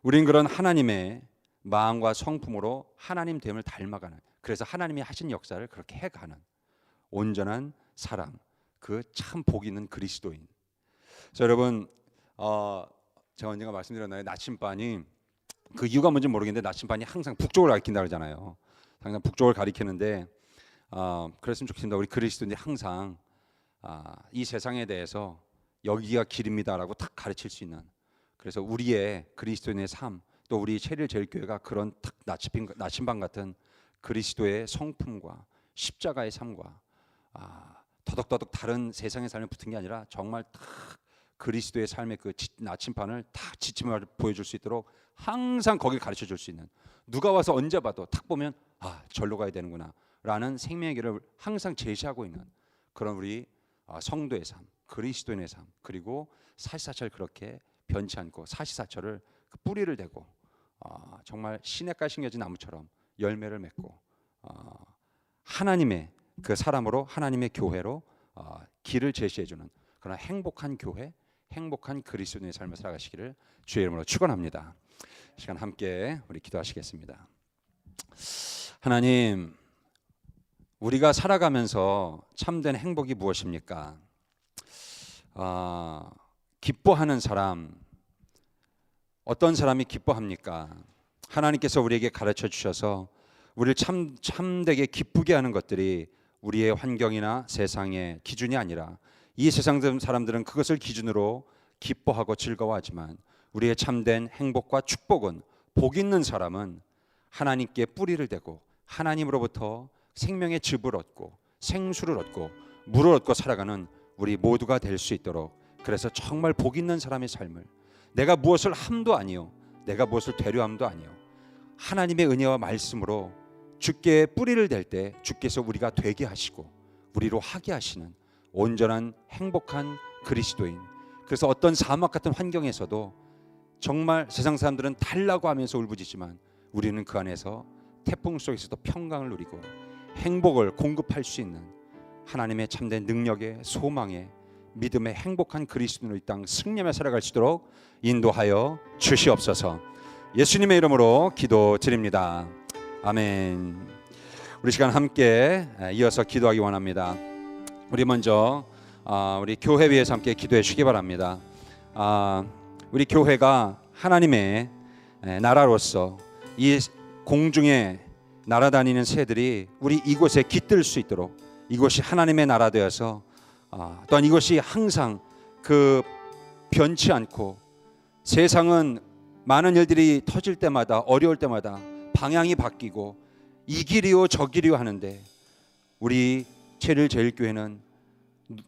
우린 그런 하나님의 마음과 성품으로 하나님 됨을 닮아가는, 그래서 하나님이 하신 역사를 그렇게 해가는 온전한 사람, 그 참 복 있는 그리스도인. 자, 여러분, 제가 언젠가 말씀드렸나요? 나침반이 그 이유가 뭔지 모르겠는데 나침반이 항상 북쪽을 가리킨다 그러잖아요. 항상 북쪽을 가리키는데 그랬으면 좋겠습니다. 우리 그리스도인이 항상 이 세상에 대해서 여기가 길입니다라고 딱 가르칠 수 있는, 그래서 우리의 그리스도인의 삶, 또 우리 체릴제일교회가 그런 탁 나침반 같은 그리스도의 성품과 십자가의 삶과 더덕더덕 다른 세상의 삶에 붙은 게 아니라 정말 딱 그리스도의 삶의 그 나침반을 딱 지침을 보여줄 수 있도록 항상 거길 가르쳐 줄 수 있는, 누가 와서 언제 봐도 딱 보면 절로 가야 되는구나 라는 생명의 길을 항상 제시하고 있는 그런 우리 성도의 삶, 그리스도인의 삶, 그리고 사시사철 그렇게 변치 않고 사시사철을 그 뿌리를 대고 정말 시냇가에 심겨진 나무처럼 열매를 맺고 하나님의 그 사람으로 하나님의 교회로 길을 제시해주는 그런 행복한 교회, 행복한 그리스도인의 삶을 살아가시기를 주의 이름으로 축원합니다. 시간 함께 우리 기도하시겠습니다. 하나님, 우리가 살아가면서 참된 행복이 무엇입니까? 기뻐하는 사람, 어떤 사람이 기뻐합니까? 하나님께서 우리에게 가르쳐 주셔서 우리를 참되게 기쁘게 하는 것들이 우리의 환경이나 세상의 기준이 아니라, 이 세상 사람들은 그것을 기준으로 기뻐하고 즐거워하지만 우리의 참된 행복과 축복은, 복 있는 사람은 하나님께 뿌리를 대고 하나님으로부터 생명의 즙을 얻고 생수를 얻고 물을 얻고 살아가는 우리 모두가 될 수 있도록, 그래서 정말 복 있는 사람의 삶을, 내가 무엇을 함도 아니요 내가 무엇을 되려함도 아니요 하나님의 은혜와 말씀으로 주께 뿌리를 댈 때 주께서 우리가 되게 하시고 우리로 하게 하시는 온전한 행복한 그리스도인. 그래서 어떤 사막 같은 환경에서도 정말 세상 사람들은 달라고 하면서 울부짖지만 우리는 그 안에서 태풍 속에서도 평강을 누리고 행복을 공급할 수 있는 하나님의 참된 능력의, 소망의, 믿음의 행복한 그리스도인으로 이 땅 승리하며 살아갈 수 있도록 인도하여 주시옵소서. 예수님의 이름으로 기도드립니다. 아멘. 우리 시간 함께 이어서 기도하기 원합니다. 우리 먼저 우리 교회 위해서 함께 기도해 주시기 바랍니다. 우리 교회가 하나님의 나라로서 이 공중에 날아다니는 새들이 우리 이곳에 깃들 수 있도록, 이곳이 하나님의 나라 되어서 또한 이것이 항상 그 변치 않고, 세상은 많은 일들이 터질 때마다, 어려울 때마다 방향이 바뀌고 이 길이요 저 길이요 하는데, 우리 체릴제일교회는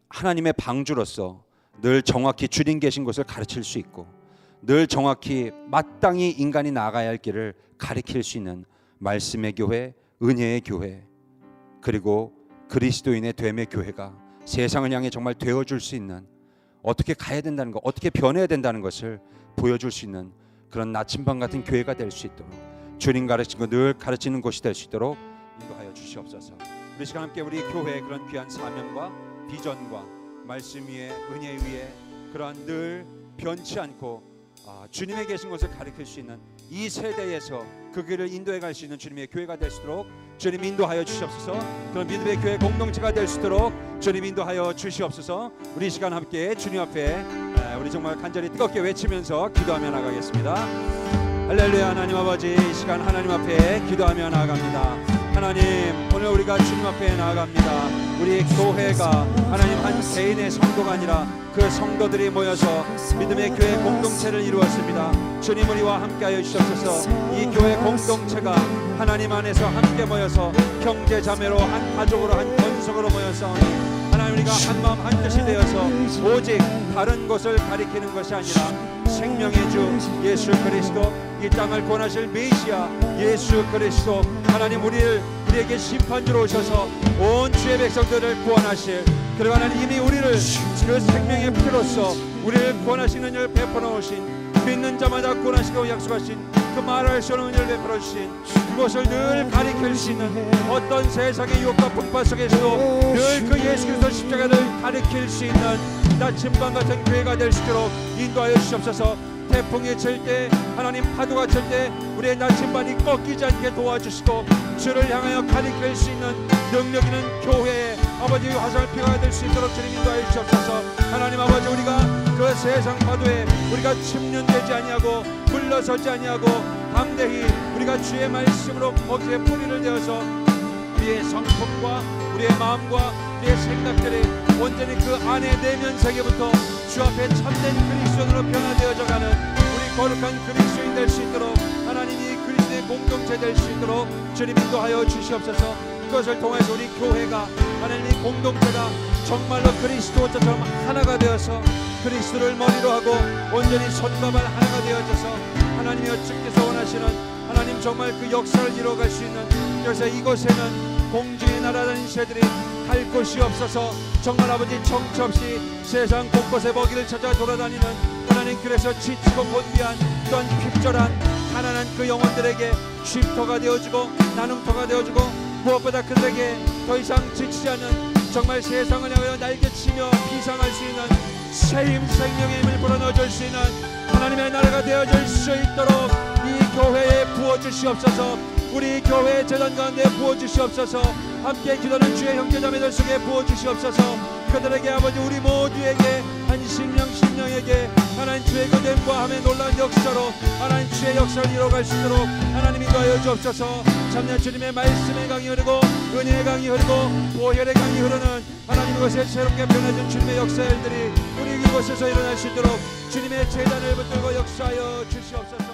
하나님의 방주로서 늘 정확히 주님 계신 곳을 가르칠 수 있고, 늘 정확히 마땅히 인간이 나아가야 할 길을 가르칠 수 있는 말씀의 교회, 은혜의 교회, 그리고 그리스도인의 됨의 교회가 세상을 향해 정말 되어줄 수 있는, 어떻게 가야 된다는 것, 어떻게 변해야 된다는 것을 보여줄 수 있는 그런 나침반 같은 교회가 될 수 있도록, 주님 가르친 거 늘 가르치는 곳이 될 수 있도록 인도하여 주시옵소서. 우리 시간 함께 우리 교회의 그런 귀한 사명과 비전과 말씀 위에, 은혜 위에 그러한 늘 변치 않고 주님의 계신 것을 가르칠 수 있는 이 세대에서 그 길을 인도해 갈 수 있는 주님의 교회가 될 수 있도록 주님 인도하여 주시옵소서. 그런 믿음의 교회 공동체가 될 수 있도록 주님 인도하여 주시옵소서. 우리 시간 함께 주님 앞에 우리 정말 간절히 뜨겁게 외치면서 기도하며 나가겠습니다. 할렐루야. 하나님 아버지, 이 시간 하나님 앞에 기도하며 나아갑니다. 하나님, 오늘 우리가 주님 앞에 나아갑니다. 우리 교회가 하나님 한 개인의 성도가 아니라 그 성도들이 모여서 믿음의 교회 공동체를 이루었습니다. 주님, 우리와 함께하여 주시옵소서. 이 교회 공동체가 하나님 안에서 함께 모여서 형제 자매로 한 가족으로 한 권속으로 모여서 하나님, 우리가 한 마음 한 뜻이 되어서 오직 다른 것을 가리키는 것이 아니라 생명의 주 예수 그리스도, 이 땅을 구원하실 메시아 예수 그리스도, 하나님 우리에게 심판주로 오셔서 온 주의 백성들을 구원하실, 그리고 하나님 이미 우리를 그 생명의 피로써 우리를 구원하시는 은혜를 베풀어 놓으신, 믿는 자마다 구원하시고 약속하신 그 말할 수 없는 은혜를 베풀어 주신, 그것을 늘 가리킬 수 있는 어떤 세상의 유혹과 풍파 속에서도 늘 그 예수 그리스도 십자가를 가리킬 수 있는 나침반 같은 교회가 될 수 있도록 인도하여 주시옵소서. 태풍이 칠 때, 하나님 파도가 칠 때 우리의 나침반이 꺾이지 않게 도와주시고 주를 향하여 가리킬 수 있는 능력 있는 교회의 아버지 화살표가 될 수 있도록 주님 인도하여 주시옵소서. 하나님 아버지, 우리가 그 세상 파도에 우리가 침륜되지 아니하고 물러서지 아니하고 담대히 우리가 주의 말씀으로 거기에 뿌리를 대어서 우리의 성품과 우리의 마음과 우리의 생각들이 온전히 그 안에 내면 세계부터 주 앞에 참된 그리스도인으로 변화되어져 가는 우리 거룩한 그리스도인 될 수 있도록, 하나님이 그리스도의 공동체 될 수 있도록 주님 인도하여 주시옵소서. 그것을 통해서 우리 교회가, 하나님의 공동체가 정말로 그리스도처럼 하나가 되어서 그리스도를 머리로 하고 온전히 손과 발 하나가 되어져서 하나님이 주께서 원하시는 하나님 정말 그 역사를 이루어갈 수 있는, 그래서 이곳에는 공중에 날아다니는 새들이 갈 곳이 없어서 정말 아버지 정처 없이 세상 곳곳에 먹이를 찾아 돌아다니는 하나님, 그래서 지치고 곤비한 또한 핍절한 가난한 그 영혼들에게 쉼터가 되어주고 나눔터가 되어주고, 무엇보다 그들에게 더 이상 지치지 않는 정말 세상을 향하여 날개치며 비상할 수 있는 새힘 생명의 힘을 불어넣어줄 수 있는 하나님의 나라가 되어줄 수 있도록 이 교회에 부어주시옵소서. 우리 교회 재단 가운데 부어주시옵소서. 함께 기도하는 주의 형제자매들 속에 부어주시옵소서. 그들에게 아버지, 우리 모두에게 한 심령에게 하나님 주의 거됨과 함의 놀라운 역사로 하나님 주의 역사를 이뤄갈 수 있도록 하나님 인도하여 주옵소서. 참여 주님의 말씀의 강이 흐르고 은혜의 강이 흐르고 보혈의 강이 흐르는 하나님, 이것에 새롭게 변해진 주님의 역사 일들이 우리 이곳에서 일어날 수 있도록 주님의 재단을 붙들고 역사하여 주시옵소서.